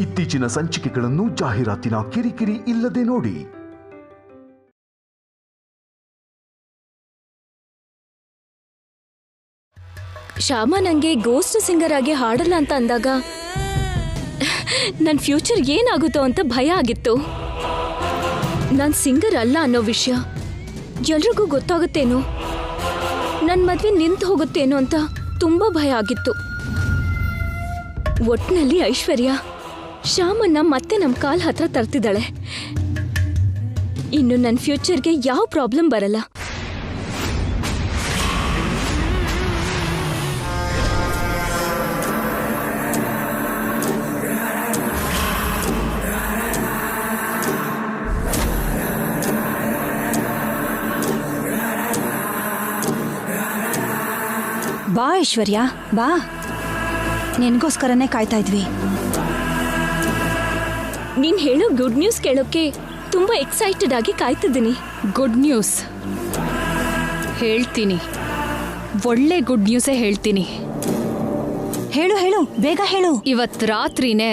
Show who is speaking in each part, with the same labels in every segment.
Speaker 1: ಇತ್ತೀಚಿನ ಸಂಚಿಕೆಗಳನ್ನು ಜಾಹೀರಾತಿನ ಕಿರಿಕಿರಿ ಇಲ್ಲದೆ ನೋಡಿ.
Speaker 2: ಶ್ಯಾಮ ನಂಗೆ ಗೋಸ್ಟ್ ಸಿಂಗರ್ ಆಗಿ ಹಾಡಲ್ಲ ಅಂತ ಅಂದಾಗ ನನ್ನ ಫ್ಯೂಚರ್ ಏನಾಗುತ್ತೋ ಅಂತ ಭಯ ಆಗಿತ್ತು. ನಾನು ಸಿಂಗರ್ ಅಲ್ಲ ಅನ್ನೋ ವಿಷಯ ಎಲ್ರಿಗೂ ಗೊತ್ತಾಗುತ್ತೇನೋ, ನನ್ನ ಮದ್ವೆ ನಿಂತು ಹೋಗುತ್ತೇನೋ ಅಂತ ತುಂಬಾ ಭಯ ಆಗಿತ್ತು. ಒಟ್ನಲ್ಲಿ ಐಶ್ವರ್ಯ ಶ್ಯಾಮನ್ನ ಮತ್ತೆ ನಮ್ಮ ಕಾಲ್ ಹತ್ರ ತರ್ತಿದ್ದಾಳೆ. ಇನ್ನು ನನ್ನ ಫ್ಯೂಚರ್ಗೆ ಯಾವ ಪ್ರಾಬ್ಲಮ್ ಬರಲ್ಲ.
Speaker 3: ಬಾ ಐಶ್ವರ್ಯ, ಬಾ. ನಿನ್ಗೋಸ್ಕರನೇ ಕಾಯ್ತಾ ಇದ್ವಿ.
Speaker 2: ನೀನ್ ಹೇಳೋ ಗುಡ್ ನ್ಯೂಸ್ ಕೇಳೋಕೆ ತುಂಬಾ ಎಕ್ಸೈಟೆಡ್ ಆಗಿ ಕಾಯ್ತಿದ್ದೀನಿ.
Speaker 4: ಗುಡ್ ನ್ಯೂಸ್ ಹೇಳ್ತೀನಿ, ಒಳ್ಳೆ ಗುಡ್ ನ್ಯೂಸೇ ಹೇಳ್ತೀನಿ.
Speaker 3: ಹೇಳು ಹೇಳು, ಬೇಗ ಹೇಳು.
Speaker 4: ಇವತ್ತು ರಾತ್ರಿನೇ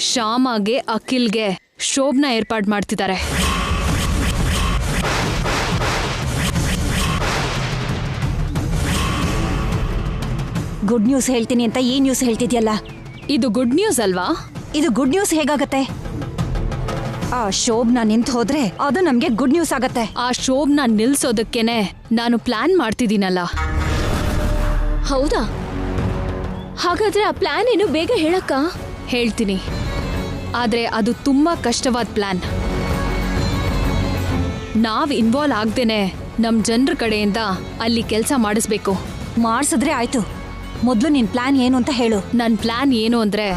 Speaker 4: ಶ್ಯಾಮಗೆ ಅಖಿಲ್ಗೆ ಶೋಭನ ಏರ್ಪಾಡು ಮಾಡ್ತಿದ್ದಾರೆ.
Speaker 3: ಗುಡ್ ನ್ಯೂಸ್ ಹೇಳ್ತೀನಿ ಅಂತ ಈ ನ್ಯೂಸ್ ಹೇಳ್ತಿದ್ಯಲ್ಲ,
Speaker 4: ಇದು ಗುಡ್ ನ್ಯೂಸ್ ಅಲ್ವಾ?
Speaker 3: ಇದು ಗುಡ್ ನ್ಯೂಸ್ ಹೇಗಾಗತ್ತೆ? ಆ ಶೋಭನ ನಿಂತು ಹೋದ್ರೆ ಅದು ನಮ್ಗೆ ಗುಡ್ ನ್ಯೂಸ್ ಆಗತ್ತೆ.
Speaker 4: ಆ ಶೋಭನ ನಿಲ್ಸೋದಕ್ಕೇನೆ ನಾನು ಪ್ಲಾನ್ ಮಾಡ್ತಿದ್ದೀನಲ್ಲ.
Speaker 2: ಹೌದಾ? ಹಾಗಾದ್ರೆ ಆ ಪ್ಲಾನ್ ಏನು, ಬೇಗ ಹೇಳಕ್ಕ.
Speaker 4: ಹೇಳ್ತೀನಿ, ಆದ್ರೆ ಅದು ತುಂಬಾ ಕಷ್ಟವಾದ ಪ್ಲಾನ್. ನಾವ್ ಇನ್ವಾಲ್ವ್ ಆಗ್ದೇನೆ ನಮ್ ಜನರ ಕಡೆಯಿಂದ ಅಲ್ಲಿ ಕೆಲಸ ಮಾಡಿಸ್ಬೇಕು.
Speaker 3: ಮಾಡ್ಸಿದ್ರೆ ಆಯ್ತು. ಮೊದ್ಲು ನಿನ್ ಪ್ಲಾನ್ ಏನು ಅಂತ ಹೇಳು.
Speaker 4: ನನ್ ಪ್ಲಾನ್ ಏನು ಅಂದ್ರೆ,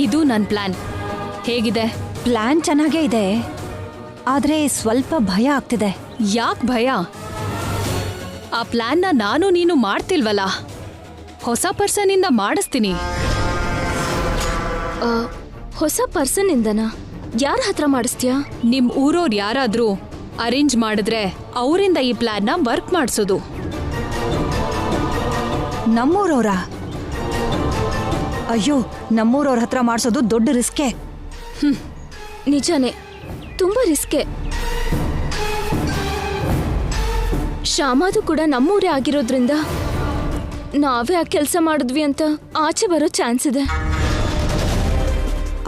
Speaker 4: ಇದು ನನ್ ಪ್ಲಾನ್. ಹೇಗಿದೆ?
Speaker 3: ಪ್ಲಾನ್ ಚೆನ್ನಾಗೇ ಇದೆ, ಆದ್ರೆ ಸ್ವಲ್ಪ ಭಯ ಆಗ್ತಿದೆ.
Speaker 4: ಯಾಕ್ ಭಯ? ಆ ಪ್ಲಾನ್ನ ನಾನು ನೀನು ಮಾಡ್ತಿಲ್ವಲ್ಲ, ಹೊಸ ಪರ್ಸನ್ ಇಂದ ಮಾಡಿಸ್ತೀನಿ.
Speaker 2: ಹೊಸ ಪರ್ಸನ್ ಇಂದನಾ? ಯಾರ ಹತ್ರ ಮಾಡಿಸ್ತೀಯಾ?
Speaker 4: ನಿಮ್ ಊರೋರ್ ಯಾರಾದ್ರೂ ಅರೇಂಜ್ ಮಾಡಿದ್ರೆ ಅವರಿಂದ ಈ ಪ್ಲಾನ್ನ ವರ್ಕ್ ಮಾಡಿಸೋದು.
Speaker 3: ನಮ್ಮೂರವ್ರ? ಅಯ್ಯೋ, ನಮ್ಮೂರವ್ರ ಹತ್ರ ಮಾಡಿಸೋದು ದೊಡ್ಡ ರಿಸ್ಕೆ.
Speaker 2: ನಿಜಾನೇ, ತುಂಬಾ ರಿಸ್ಕೆ. ಶ್ಯಾಮದು ಕೂಡ ನಮ್ಮೂರೇ ಆಗಿರೋದ್ರಿಂದ ನಾವೇ ಆ ಕೆಲಸ ಮಾಡಿದ್ವಿ ಅಂತ ಆಚೆ ಬರೋ ಚಾನ್ಸ್ ಇದೆ.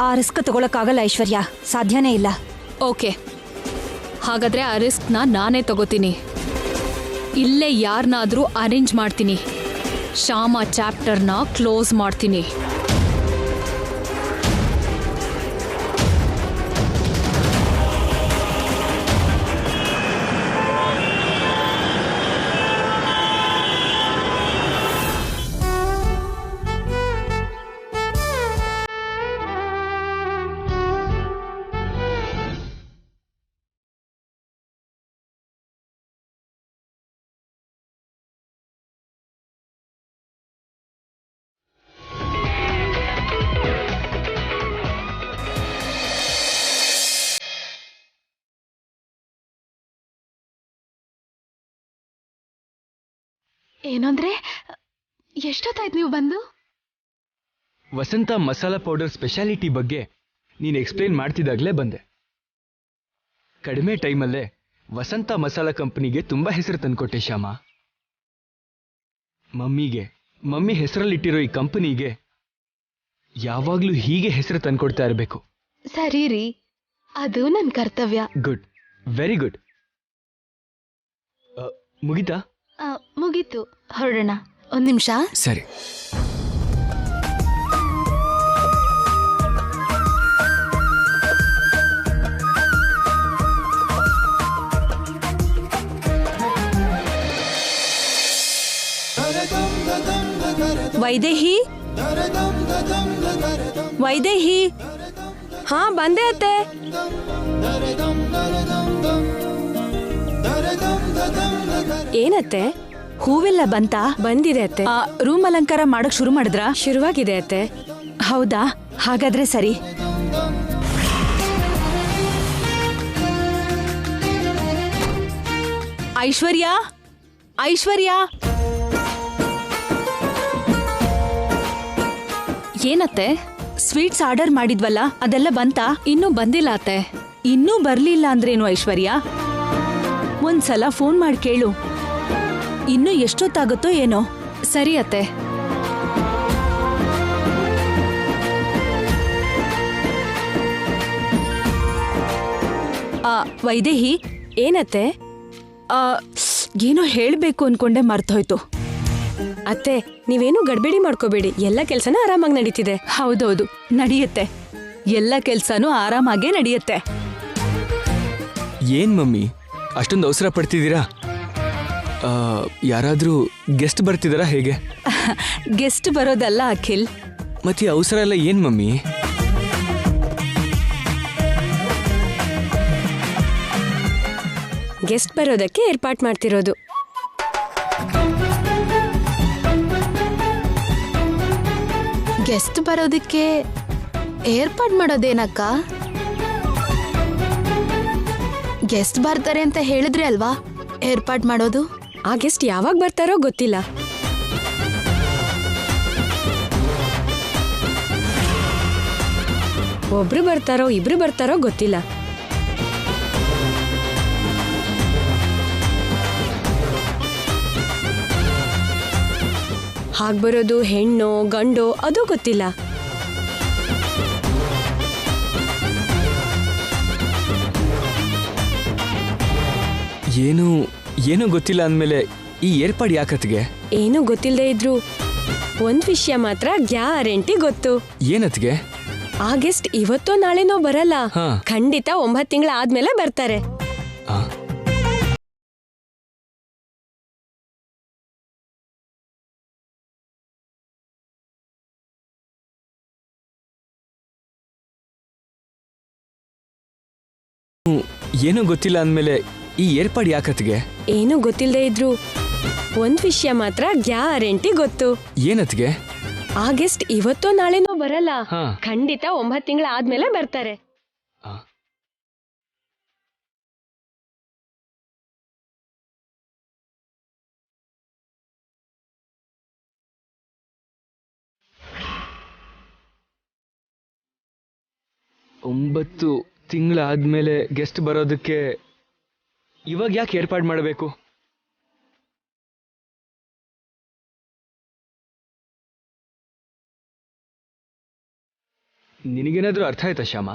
Speaker 3: ಆ ರಿಸ್ಕ್ ತಗೊಳಕ್ಕಾಗಲ್ಲ ಐಶ್ವರ್ಯ, ಸಾಧ್ಯನೇ ಇಲ್ಲ.
Speaker 4: ಓಕೆ, ಹಾಗಾದ್ರೆ ಆ ರಿಸ್ಕ್ನ ನಾನೇ ತಗೋತೀನಿ. ಇಲ್ಲೇ ಯಾರನ್ನಾದ್ರೂ ಅರೇಂಜ್ ಮಾಡ್ತೀನಿ. ಶ್ಯಾಮ ಚಾಪ್ಟರ್ನ ಕ್ಲೋಸ್ ಮಾಡ್ತೀನಿ.
Speaker 5: ಏನಂದ್ರೆ, ಎಷ್ಟೊತ್ತಾಯ್ತು ನೀವು ಬಂದು?
Speaker 6: ವಸಂತ ಮಸಾಲಾ ಪೌಡರ್ ಸ್ಪೆಷಾಲಿಟಿ ಬಗ್ಗೆ ನೀನು ಎಕ್ಸ್ಪ್ಲೇನ್ ಮಾಡ್ತಿದ್ದಾಗಲೇ ಬಂದೆ. ಕಡಿಮೆ ಟೈಮಲ್ಲೇ ವಸಂತ ಮಸಾಲಾ ಕಂಪನಿಗೆ ತುಂಬಾ ಹೆಸರು ತಂದ್ಕೊಟ್ಟೆ ಶ್ಯಾಮ. ಮಮ್ಮಿ ಹೆಸರಲ್ಲಿಟ್ಟಿರೋ ಈ ಕಂಪನಿಗೆ ಯಾವಾಗ್ಲೂ ಹೀಗೆ ಹೆಸರು ತಂದ್ಕೊಡ್ತಾ ಇರಬೇಕು.
Speaker 5: ಸರಿ ರೀ, ಅದು ನನ್ನ ಕರ್ತವ್ಯ.
Speaker 6: Good, very good. ಮುಗಿತಾ?
Speaker 5: ಮುಗೀತು, ಹೊರಡೋಣ. ಒಂದ್ ನಿಮಿಷ.
Speaker 6: ಸರಿ.
Speaker 3: ವೈದೇಹಿ, ವೈದೇಹಿ.
Speaker 2: ಹಾ, ಬಂದೆ ಅತ್ತೆ.
Speaker 3: ಏನತ್ತೆ? ಹೂವೆಲ್ಲ ಬಂತಾ?
Speaker 2: ಬಂದಿದೆ ಅತ್ತೆ.
Speaker 3: ರೂಮ್ ಅಲಂಕಾರ ಮಾಡಕ್ ಶುರು ಮಾಡಿದ್ರಾ?
Speaker 2: ಶುರುವಾಗಿದೆ ಅತ್ತೆ.
Speaker 3: ಹೌದಾ? ಹಾಗಾದ್ರೆ ಸರಿ. ಐಶ್ವರ್ಯ, ಐಶ್ವರ್ಯ,
Speaker 4: ಏನತ್ತೆ?
Speaker 3: ಸ್ವೀಟ್ಸ್ ಆರ್ಡರ್ ಮಾಡಿದ್ವಲ್ಲ, ಅದೆಲ್ಲ ಬಂತಾ?
Speaker 4: ಇನ್ನೂ ಬಂದಿಲ್ಲ ಅತ್ತೆ.
Speaker 3: ಇನ್ನೂ ಬರ್ಲಿಲ್ಲ ಅಂದ್ರೇನು ಐಶ್ವರ್ಯ? ಒಂದ್ಸಲ ಫೋನ್ ಮಾಡಿ ಕೇಳು. ಇನ್ನೂ ಎಷ್ಟೊತ್ತಾಗುತ್ತೋ ಏನೋ.
Speaker 4: ಸರಿ ಅತ್ತೆ.
Speaker 3: ವೈದೇಹಿ,
Speaker 2: ಏನತ್ತೆ?
Speaker 3: ಏನೋ ಹೇಳ್ಬೇಕು ಅನ್ಕೊಂಡೆ ಮರ್ತೋಯ್ತು.
Speaker 2: ಅತ್ತೆ, ನೀವೇನು ಗಡ್ಬೇಡಿ ಮಾಡ್ಕೋಬೇಡಿ, ಎಲ್ಲ ಕೆಲ್ಸನ ಆರಾಮಾಗಿ ನಡೀತಿದೆ.
Speaker 3: ಹೌದೌದು, ನಡೆಯುತ್ತೆ. ಎಲ್ಲ ಕೆಲ್ಸನೂ ಆರಾಮಾಗೇ ನಡೆಯುತ್ತೆ.
Speaker 6: ಏನ್ ಮಮ್ಮಿ ಅಷ್ಟೊಂದು ಅವಸರ ಪಡ್ತಿದ್ದೀರಾ? ಯಾರಾದ್ರೂ ಗೆಸ್ಟ್ ಬರ್ತಿದಾರಾ ಹೇಗೆ?
Speaker 3: ಗೆಸ್ಟ್ ಬರೋದಲ್ಲ ಅಖಿಲ್.
Speaker 6: ಮತ್ತೆ ಈ ಅವಸರ ಎಲ್ಲ ಏನ್ ಮಮ್ಮಿ?
Speaker 2: ಗೆಸ್ಟ್ ಬರೋದಕ್ಕೆ ಏರ್ಪಾಟ್ ಮಾಡ್ತಿರೋದು.
Speaker 5: ಗೆಸ್ಟ್ ಬರೋದಕ್ಕೆ ಏರ್ಪಾಡ್ ಮಾಡೋದೇನಕ್ಕ? ಗೆಸ್ಟ್ ಬರ್ತಾರೆ ಅಂತ ಹೇಳಿದ್ರೆ ಅಲ್ವಾ ಏರ್ಪಾಡ್ ಮಾಡೋದು.
Speaker 2: ಆ ಗೆಸ್ಟ್ ಯಾವಾಗ ಬರ್ತಾರೋ ಗೊತ್ತಿಲ್ಲ. ಒಬ್ರು ಬರ್ತಾರೋ ಇಬ್ರು ಬರ್ತಾರೋ ಗೊತ್ತಿಲ್ಲ. ಹಾಗ್ಬರೋದು ಹೆಣ್ಣೋ ಗಂಡೋ ಅದು ಗೊತ್ತಿಲ್ಲ.
Speaker 6: ಏನೂ ಗೊತ್ತಿಲ್ಲ ಅಂದ್ಮೇಲೆ ಈ ಏರ್ಪಾಡು ಯಾಕತ್ಗೆ?
Speaker 2: ಏನೂ ಗೊತ್ತಿಲ್ಲದೆ ಇದ್ರು ಒಂದ್ ವಿಷಯ ಮಾತ್ರ ಗ್ಯಾರಂಟಿ ಗೊತ್ತು.
Speaker 6: ಏನತ್ಗೆ?
Speaker 2: ಆ ಗೆಸ್ಟ್ ಇವತ್ತೋ ನಾಳೆನೋ ಬರಲ್ಲ,
Speaker 6: ಹಾ.
Speaker 2: ಖಂಡಿತ 9 ತಿಂಗಳ ಆದ್ಮೇಲೆ ಬರ್ತಾರೆ.
Speaker 6: ಆ? ಏನೂ ಗೊತ್ತಿಲ್ಲ ಅಂದ್ಮೇಲೆ ಈ ಏರ್ಪಾಡು ಯಾಕತ್ಗೆ?
Speaker 2: ಏನೂ ಗೊತ್ತಿಲ್ಲದೆ ಇದ್ರು ಒಂದ್ ವಿಷಯ ಮಾತ್ರ ಗ್ಯಾರಂಟಿ ಗೊತ್ತು.
Speaker 6: ಏನತ್ಗೆ?
Speaker 2: ಆ ಗೆಸ್ಟ್ ಇವತ್ತೋ ನಾಳೆನೋ ಬರಲ್ಲ,
Speaker 6: ಹಾ.
Speaker 2: ಖಂಡಿತ 9 ತಿಂಗಳ ಆದ್ಮೇಲೆ ಬರ್ತಾರೆ.
Speaker 6: ಆ? ಒಂಬತ್ತು ತಿಂಗಳ ಆದ್ಮೇಲೆ ಗೆಸ್ಟ್ ಬರೋದಕ್ಕೆ ಇವಾಗ ಯಾಕೆ ಏರ್ಪಾಡು ಮಾಡಬೇಕು? ನಿನಗೇನಾದ್ರೂ ಅರ್ಥ ಆಯ್ತಾ ಶ್ಯಾಮ?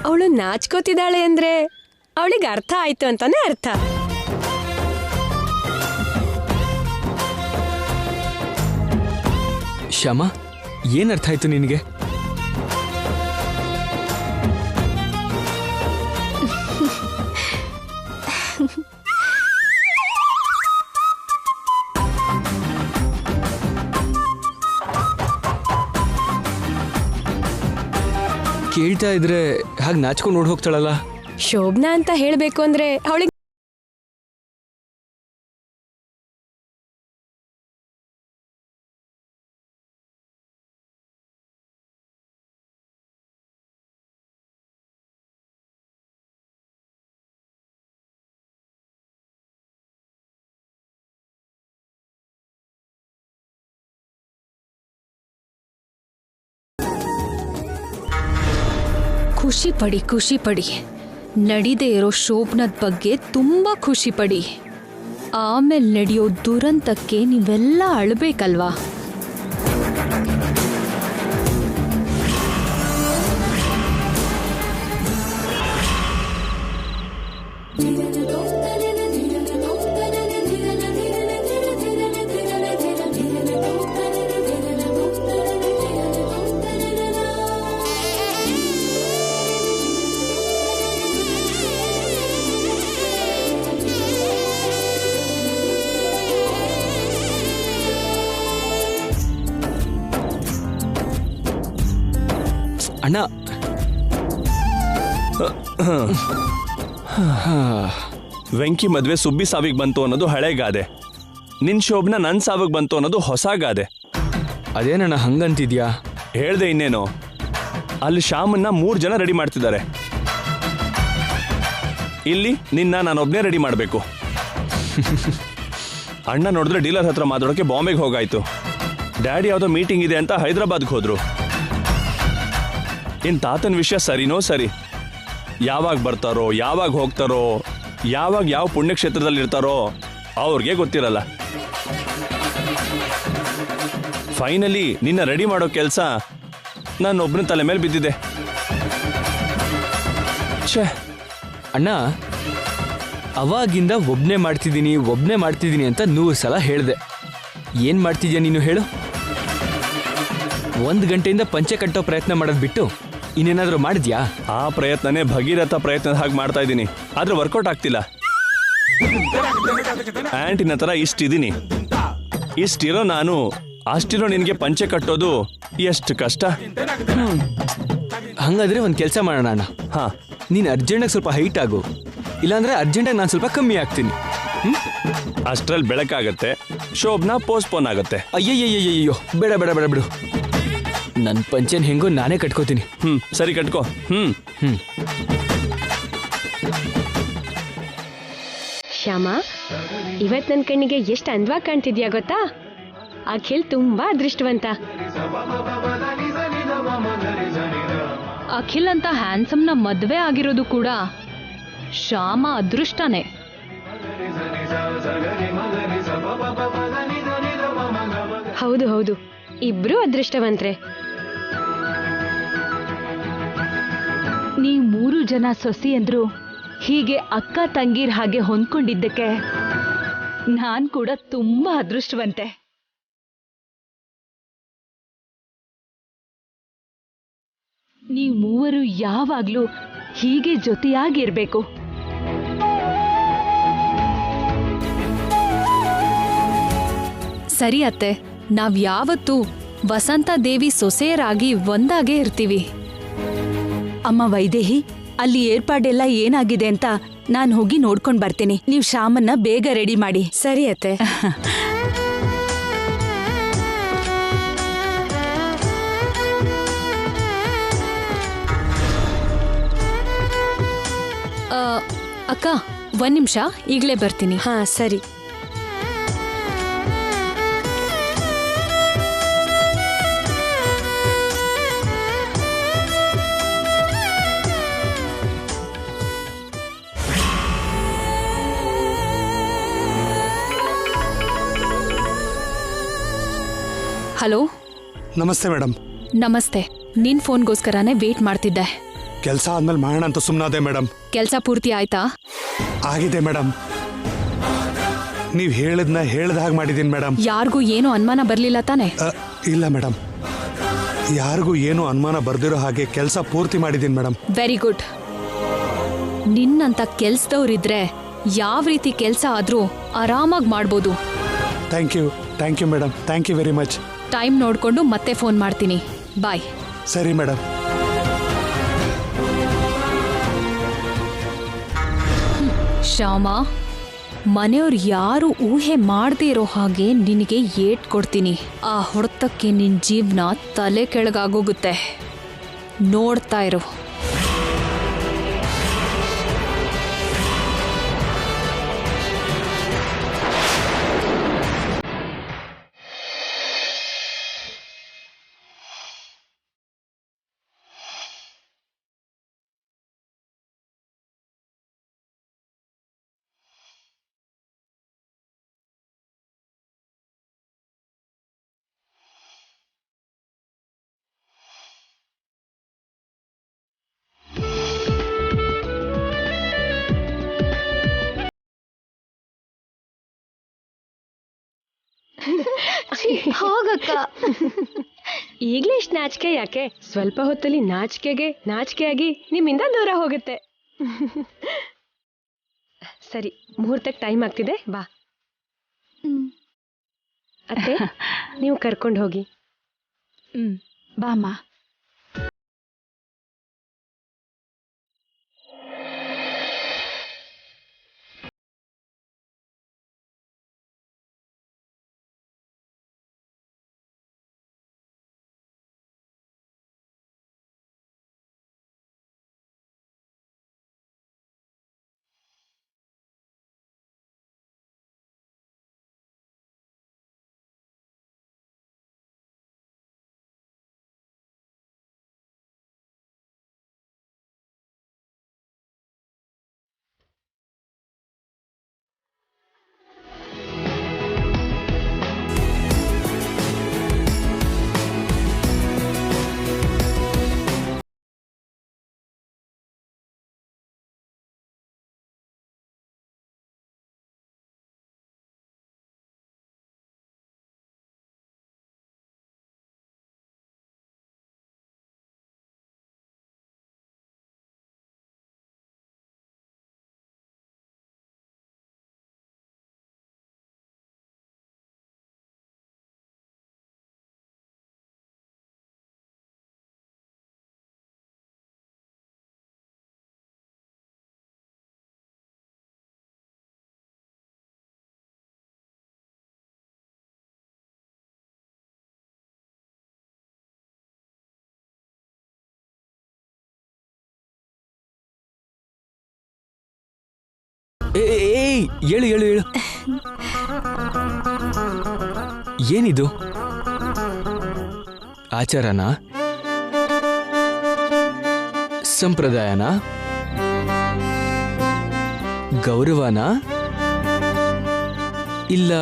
Speaker 2: ಅವಳು ನಾಚ್ಕೋತಿದ್ದಾಳೆ ಅಂದ್ರೆ ಅವಳಿಗೆ ಅರ್ಥ ಆಯ್ತು ಅಂತಾನೆ ಅರ್ಥ.
Speaker 6: ಶ್ಯಾಮ, ಏನ್ ಅರ್ಥ ಆಯ್ತು ನಿನಗೆ? ಕೇಳ್ತಾ ಇದ್ರೆ ಹಾಗೆ ನಾಚ್ಕೊಂಡು ನೋಡ್ ಹೋಗ್ತಾಳಲ್ಲ.
Speaker 2: ಶೋಭನಾ ಅಂತ ಹೇಳ್ಬೇಕು ಅಂದ್ರೆ ಅವಳಿಗೆ
Speaker 4: ಖುಷಿ ಪಡಿ, ಖುಷಿ ಪಡಿ. ನಡೀದೇ ಇರೋ ಶೋಭನದ ಬಗ್ಗೆ ತುಂಬಾ ಖುಷಿ ಪಡಿ. ಆಮೇಲೆ ನಡೆಯೋ ದುರಂತಕ್ಕೆ ನೀವೆಲ್ಲ ಅಳ್ಬೇಕಲ್ವಾ?
Speaker 7: ವೆಂಕಿ ಮದ್ವೆ ಸುಬ್ಬಿ ಸಾವಿಗೆ ಬಂತು ಅನ್ನೋದು ಹಳೆ ಗಾದೆ. ನಿನ್ ಶೋಭನ ನನ್ನ ಸಾವಿಗೆ ಬಂತು ಅನ್ನೋದು ಹೊಸ ಗಾದೆ.
Speaker 6: ಅದೇನಣ್ಣ ಹಂಗಂತಿದ್ಯಾ?
Speaker 7: ಹೇಳ್ದೆ ಇನ್ನೇನು. ಅಲ್ಲಿ ಶ್ಯಾಮನ್ನ 3 ಜನ ರೆಡಿ ಮಾಡ್ತಿದ್ದಾರೆ. ಇಲ್ಲಿ ನಿನ್ನ ನಾನೊಬ್ನೇ ರೆಡಿ ಮಾಡಬೇಕು. ಅಣ್ಣ ನೋಡಿದ್ರೆ ಡೀಲರ್ ಹತ್ರ ಮಾತಾಡೋಕೆ ಬಾಂಬೆಗೆ ಹೋಗಾಯ್ತು. ಡ್ಯಾಡಿ ಯಾವುದೋ ಮೀಟಿಂಗ್ ಇದೆ ಅಂತ ಹೈದರಾಬಾದ್ಗೆ ಹೋದ್ರು. ಇನ್ ತಾತನ ವಿಷಯ ಸರಿನೋ ಸರಿ. ಯಾವಾಗ ಬರ್ತಾರೋ, ಯಾವಾಗ ಹೋಗ್ತಾರೋ, ಯಾವಾಗ ಯಾವ ಪುಣ್ಯಕ್ಷೇತ್ರದಲ್ಲಿ ಇರ್ತಾರೋ ಅವ್ರಿಗೆ ಗೊತ್ತಿರಲ್ಲ. ಫೈನಲಿ ನಿನ್ನ ರೆಡಿ ಮಾಡೋ ಕೆಲಸ ನಾನೊಬ್ಬನ ತಲೆ ಮೇಲೆ ಬಿದ್ದಿದೆ. ಛೇ
Speaker 6: ಅಣ್ಣ, ಅವಾಗಿಂದ ಒಬ್ನೇ ಮಾಡ್ತಿದ್ದೀನಿ ಅಂತ 100 ಸಲ ಹೇಳಿದೆ. ಏನ್ ಮಾಡ್ತಿದ್ಯಾ ನೀನು ಹೇಳು? 1 ಗಂಟೆಯಿಂದ ಪಂಚೆ ಕಟ್ಟೋ ಪ್ರಯತ್ನ ಮಾಡೋದು ಬಿಟ್ಟು ಇನ್ನೇನಾದ್ರೂ ಮಾಡಿದ್ಯಾ?
Speaker 7: ಆ ಪ್ರಯತ್ನನೇ ಭಗೀರಥ ಪ್ರಯತ್ನದ ಹಾಗೆ ಮಾಡ್ತಾ ಇದ್ದೀನಿ. ಆದ್ರೆ ವರ್ಕೌಟ್ ಆಗ್ತಿಲ್ಲ. ಆಂಟಿನ ಹತ್ರ ಇಷ್ಟಿದ್ದೀನಿ. ಇಷ್ಟಿರೋ ನಾನು ಅಷ್ಟಿರೋ ನಿನಗೆ ಪಂಚೆ ಕಟ್ಟೋದು ಎಷ್ಟು ಕಷ್ಟ.
Speaker 6: ಹಂಗಾದ್ರೆ ಒಂದು ಕೆಲಸ ಮಾಡೋಣ ಅಣ್ಣ.
Speaker 7: ಹಾ,
Speaker 6: ನೀನು ಅರ್ಜೆಂಟಾಗಿ ಸ್ವಲ್ಪ ಹೈಟ್ ಆಗು, ಇಲ್ಲಾಂದ್ರೆ ಅರ್ಜೆಂಟಾಗಿ ನಾನು ಸ್ವಲ್ಪ ಕಮ್ಮಿ ಆಗ್ತೀನಿ.
Speaker 7: ಅಷ್ಟ್ರಲ್ಲಿ ಬೆಳಕಾಗತ್ತೆ, ಶೋಭನ ಪೋಸ್ಟ್ಪೋನ್ ಆಗುತ್ತೆ.
Speaker 6: ಅಯ್ಯಯ್ಯಯ್ಯಯ್ಯೋ, ಬೇಡ ಬೇಡ ಬೇಡ ಬಿಡು. ನನ್ನ ಪಂಚೆನ್ ಹೆಂಗೋ ನಾನೇ ಕಟ್ಕೋತೀನಿ.
Speaker 7: ಸರಿ ಕಟ್ಕೋ.
Speaker 8: ಶ್ಯಾಮ, ಇವತ್ ನನ್ನ ಕಣ್ಣಿಗೆ ಎಷ್ಟು ಅಂದವಾಗಿ ಕಾಣ್ತಿದ್ಯಾ ಗೊತ್ತಾ? ಅಖಿಲ್ ತುಂಬಾ ಅದೃಷ್ಟವಂತ.
Speaker 4: ಅಖಿಲ್ ಅಂತ ಹ್ಯಾನ್ಸಮ್ನ ಮದ್ವೆ ಆಗಿರೋದು ಕೂಡ ಶ್ಯಾಮ ಅದೃಷ್ಟನೇ.
Speaker 8: ಹೌದು ಹೌದು, ಇಬ್ರು ಅದೃಷ್ಟವಂತ್ರೆ.
Speaker 3: ನೀವು 3 ಜನ ಸೊಸೆಯಂದ್ರು ಹೀಗೆ ಅಕ್ಕ ತಂಗಿರ್ ಹಾಗೆ ಹೊಂದ್ಕೊಂಡಿದ್ದಕ್ಕೆ ನಾನ್ ಕೂಡ ತುಂಬಾ ಅದೃಷ್ಟವಂತೆ. ನೀವು 3 ಯಾವಾಗ್ಲೂ ಹೀಗೆ ಜೊತೆಯಾಗಿರ್ಬೇಕು.
Speaker 4: ಸರಿ ಅತ್ತೆ, ನಾವ್ ಯಾವತ್ತೂ ವಸಂತ ದೇವಿ ಸೊಸೆಯರಾಗಿ ಒಂದಾಗೇ ಇರ್ತೀವಿ.
Speaker 3: ಅಮ್ಮ ವೈದೇಹಿ, ಅಲ್ಲಿ ಏರ್ಪಾಡೆಲ್ಲ ಏನಾಗಿದೆ ಅಂತ ನಾನು ಹೋಗಿ ನೋಡ್ಕೊಂಡ್ ಬರ್ತೀನಿ. ನೀವು ಶ್ಯಾಮನ್ನ ಬೇಗ ರೆಡಿ ಮಾಡಿ.
Speaker 8: ಸರಿ ಅತ್ತೆ.
Speaker 4: ಅಕ್ಕ, 1 ನಿಮಿಷ, ಈಗಲೇ ಬರ್ತೀನಿ.
Speaker 8: ಹಾ ಸರಿ.
Speaker 4: ಹಲೋ.
Speaker 9: ನಮಸ್ತೆ ಮೇಡಮ್.
Speaker 4: ನಮಸ್ತೆ. ನಿನ್ ಫೋನ್ಗೋಸ್ಕರನೇ ವೇಟ್ ಮಾಡ್ತಿದ್ದೆ.
Speaker 9: ಕೆಲಸ ಆದ್ಮೇಲೆ ಮಾಡೋಣ ಅಂತ ಸುಮ್ಮನಾದೆ ಮೇಡಮ್.
Speaker 4: ಕೆಲಸ ಪೂರ್ತಿ ಆಯ್ತಾ?
Speaker 9: ಆಗಿದೆ ಮೇಡಮ್. ನೀವು ಹೇಳ್ದ ಹಾಗೆ ಮಾಡಿದ್ದೀನಿ ಮೇಡಮ್.
Speaker 4: ಯಾರಿಗೂ ಏನು ಅನುಮಾನ ಬರ್ಲಿಲ್ಲ ತಾನೆ?
Speaker 9: ಇಲ್ಲ ಮೇಡಮ್, ಯಾರಿಗೂ ಏನು ಅನುಮಾನ ಬರ್ದಿರೋ ಹಾಗೆ ಕೆಲಸ ಪೂರ್ತಿ ಮಾಡಿದ್ದೀನಿ ಮೇಡಮ್.
Speaker 4: Very good. ನಿನ್ನಂತ ಕೆಲ್ಸದವ್ರಿದ್ರೆ ಯಾವ ರೀತಿ ಕೆಲಸ ಆದ್ರೂ ಆರಾಮಾಗಿ ಮಾಡ್ಬೋದು.
Speaker 9: Thank you madam. Thank you very much.
Speaker 4: Time ನೋಡ್ಕೊಂಡು ಮತ್ತೆ ಫೋನ್ ಮಾಡ್ತೀನಿ. ಬಾಯ್.
Speaker 9: ಸರಿ ಮೇಡಮ್.
Speaker 4: ಶ್ಯಾಮ, ಮನೆಯವ್ರು ಯಾರು ಊಹೆ ಮಾಡದೇ ಇರೋ ಹಾಗೆ ನಿನಗೆ ಏಟ್ ಕೊಡ್ತೀನಿ. ಆ ಹೊಡೆತಕ್ಕೆ ನಿನ್ ಜೀವನ ತಲೆ ಕೆಳಗಾಗೋಗುತ್ತೆ. ನೋಡ್ತಾ ಇರು.
Speaker 8: ಹೋಗಕ್ಕ. ಈಗ್ಲೇ ಇಷ್ಟು ನಾಚಿಕೆ ಯಾಕೆ? ಸ್ವಲ್ಪ ಹೊತ್ತಲ್ಲಿ ನಾಚಿಕೆಯಾಗಿ ನಿಮ್ಮಿಂದ ದೂರ ಹೋಗುತ್ತೆ. ಸರಿ, ಮುಹೂರ್ತಕ್ಕೆ ಟೈಮ್ ಆಗ್ತಿದೆ, ಬಾ. ಅತ್ತೆ, ನೀವು ಕರ್ಕೊಂಡು ಹೋಗಿ.
Speaker 3: ಬಾಮ್ಮ.
Speaker 6: ಏಯ್ ಹೇಳು ಹೇಳು ಹೇಳು. ಏನಿದು? ಆಚಾರನಾ? ಸಂಪ್ರದಾಯನಾ? ಗೌರವನಾ? ಇಲ್ಲ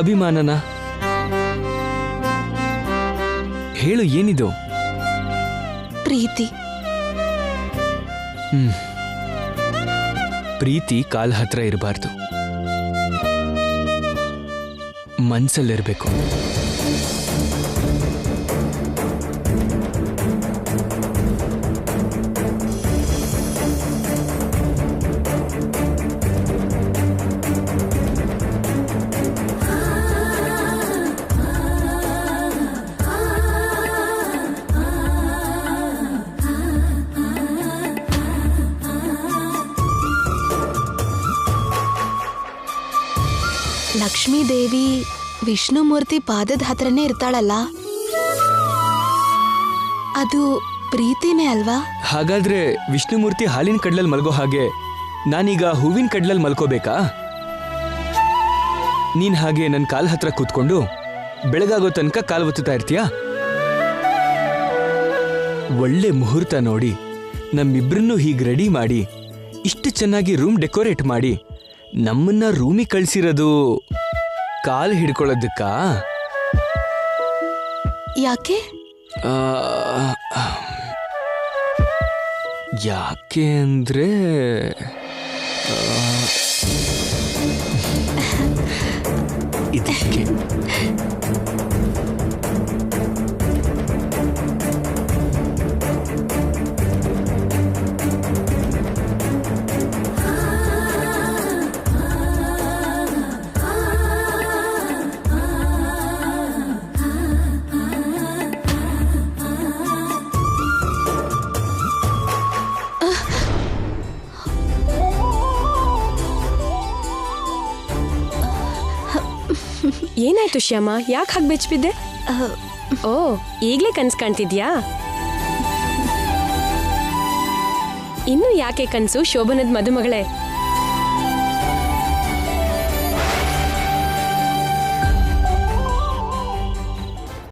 Speaker 6: ಅಭಿಮಾನನಾ? ಹೇಳು ಏನಿದು?
Speaker 5: ಪ್ರೀತಿ.
Speaker 6: ಪ್ರೀತಿ ಕಾಲ್ ಹತ್ರ ಇರಬಾರ್ದು, ಮನ್ಸಲ್ಲಿರ್ಬೇಕು.
Speaker 5: ಲಕ್ಷ್ಮೀ ದೇವಿ ವಿಷ್ಣುಮೂರ್ತಿ ಪಾದದ ಹತ್ರನೇ ಇರ್ತಾಳಲ್ಲ, ಅದು ಪ್ರೀತಿನೇ ಅಲ್ವಾ?
Speaker 6: ಹಾಗಾದ್ರೆ ವಿಷ್ಣುಮೂರ್ತಿ ಹಾಲಿನ ಕಡ್ಲಲ್ಲಿ ಮಲ್ಗೋ ಹಾಗೆ ನಾನೀಗ ಹೂವಿನ ಕಡ್ಲಲ್ಲಿ ಮಲ್ಕೋಬೇಕಾ? ನೀನ್ ಹಾಗೆ ನನ್ನ ಕಾಲ್ ಹತ್ರ ಕೂತ್ಕೊಂಡು ಬೆಳಗಾಗೋ ತನಕ ಕಾಲ್ ಒತ್ತುತ್ತಾ ಇರ್ತೀಯಾ? ಒಳ್ಳೆ ಮುಹೂರ್ತ ನೋಡಿ ನಮ್ಮಿಬ್ರನ್ನೂ ಹೀಗೆ ರೆಡಿ ಮಾಡಿ ಇಷ್ಟು ಚೆನ್ನಾಗಿ ರೂಮ್ ಡೆಕೋರೇಟ್ ಮಾಡಿ ನಮ್ಮನ್ನ ರೂಮಿಗೆ ಕಳ್ಸಿರೋದು ಕಾಲ್ ಹಿಡ್ಕೊಳ್ಳೋದಕ್ಕಾ?
Speaker 5: ಯಾಕೆ?
Speaker 6: ಯಾಕೆ ಅಂದ್ರೆ ಇದಕ್ಕೆ.
Speaker 8: ಏನಾಯ್ತು ಶ್ಯಾಮ, ಯಾಕೆ ಹಾಗೆ ಬೆಚ್ಬಿದ್ದೆ? ಓ, ಈಗಲೇ ಕನ್ಸು ಕಾಣ್ತಿದ್ಯಾ? ಇನ್ನು ಯಾಕೆ ಕನ್ಸು? ಶೋಭನದ ಮದುಮಗಳೇ,